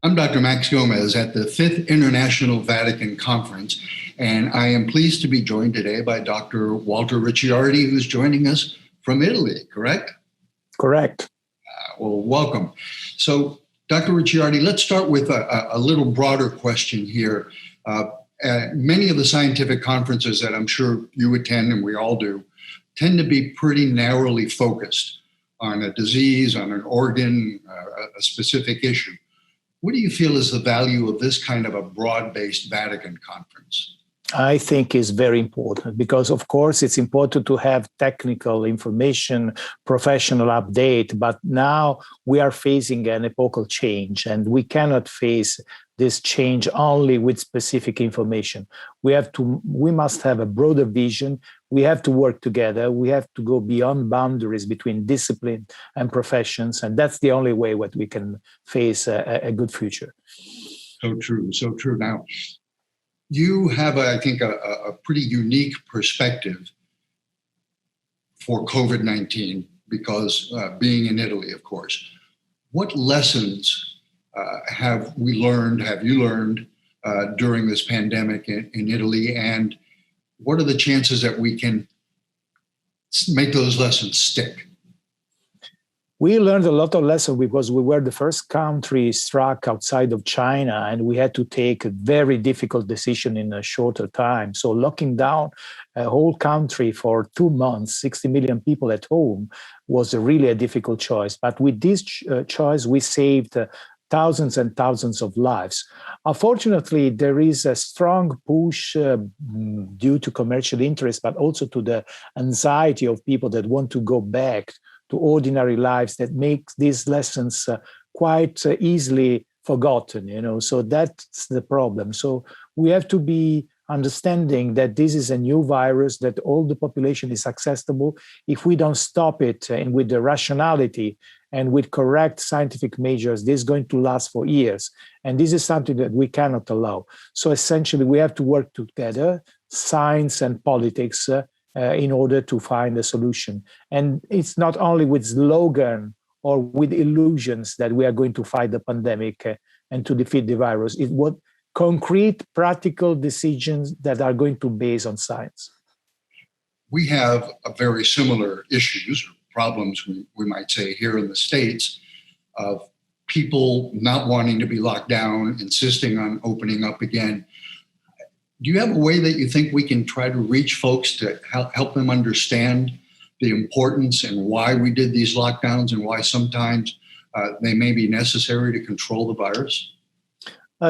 I'm Dr. Max Gomez at the Fifth International Vatican Conference, and I am pleased to be joined today by Dr. Walter Ricciardi, who's joining us from Italy, correct? Correct. Well, welcome. So, Dr. Ricciardi, let's start with a little broader question here. Many of the scientific conferences that I'm sure you attend, and we all do, tend to be pretty narrowly focused on a disease, on an organ, a specific issue. What do you feel is the value of this kind of a broad-based Vatican conference? I think is very important because, of course, it's important to have technical information, professional update, but now we are facing an epochal change and we cannot face this change only with specific information. We must have a broader vision. We have to work together. We have to go beyond boundaries between discipline and professions. And that's the only way that we can face a good future. So true, so true. Now, you have, I think, a pretty unique perspective for COVID-19 because being in Italy, of course. What lessons have you learned during this pandemic in Italy, and what are the chances that we can make those lessons stick? We learned a lot of lessons because we were the first country struck outside of China, and we had to take a very difficult decision in a shorter time. So locking down a whole country for 2 months, 60 million people at home, was really a difficult choice. But with this choice, we saved thousands and thousands of lives. Unfortunately, there is a strong push due to commercial interest, but also to the anxiety of people that want to go back to ordinary lives that makes these lessons quite easily forgotten, so that's the problem. So we have to be understanding that this is a new virus, that all the population is accessible. If we don't stop it and with the rationality and with correct scientific measures, this is going to last for years. And this is something that we cannot allow. So essentially, we have to work together, science and politics, in order to find a solution. And it's not only with slogan or with illusions that we are going to fight the pandemic and to defeat the virus. It's what concrete, practical decisions that are going to base on science. We have a very similar issues, problems, we might say, here in the States, of people not wanting to be locked down, insisting on opening up again. Do you have a way that you think we can try to reach folks to help them understand the importance and why we did these lockdowns and why sometimes they may be necessary to control the virus?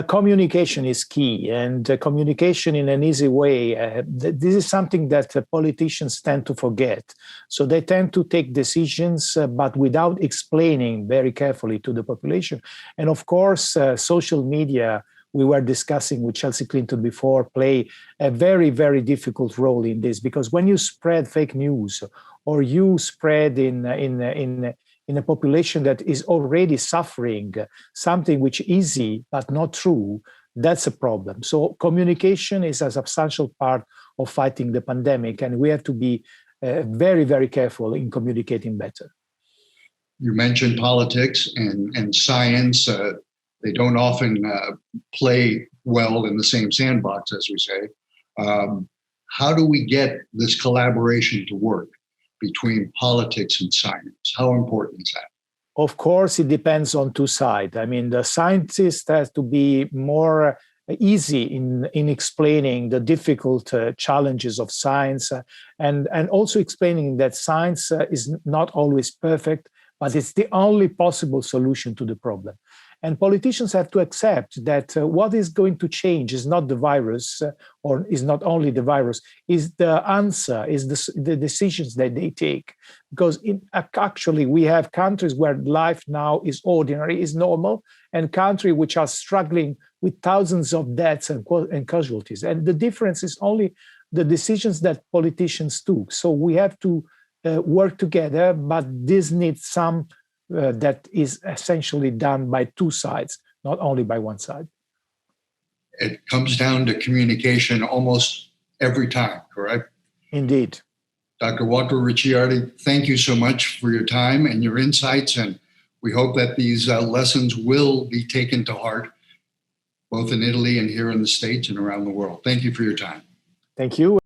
Communication is key, and communication in an easy way. This is something that politicians tend to forget. So they tend to take decisions, but without explaining very carefully to the population. And of course, social media, we were discussing with Chelsea Clinton before, play a very, very difficult role in this, because when you spread fake news or you spread in a population that is already suffering something which is easy but not true, that's a problem. So communication is a substantial part of fighting the pandemic, and we have to be very, very careful in communicating better. You mentioned politics and science. They don't often play well in the same sandbox, as we say. How do we get this collaboration to work between politics and science? How important is that? Of course, it depends on two sides. I mean, the scientist has to be more easy in explaining the difficult challenges of science and also explaining that science is not always perfect, but it's the only possible solution to the problem. And politicians have to accept that what is going to change is not the virus, or is not only the virus, is the answer, is the decisions that they take. Because actually we have countries where life now is ordinary, is normal, and countries which are struggling with thousands of deaths and casualties. And the difference is only the decisions that politicians took. So we have to work together, but this needs some that is essentially done by two sides, not only by one side. It comes down to communication almost every time, correct? Indeed. Dr. Walter Ricciardi, thank you so much for your time and your insights, and We hope that these lessons will be taken to heart, both in Italy and here in the States and around the world. Thank you for your time. Thank you.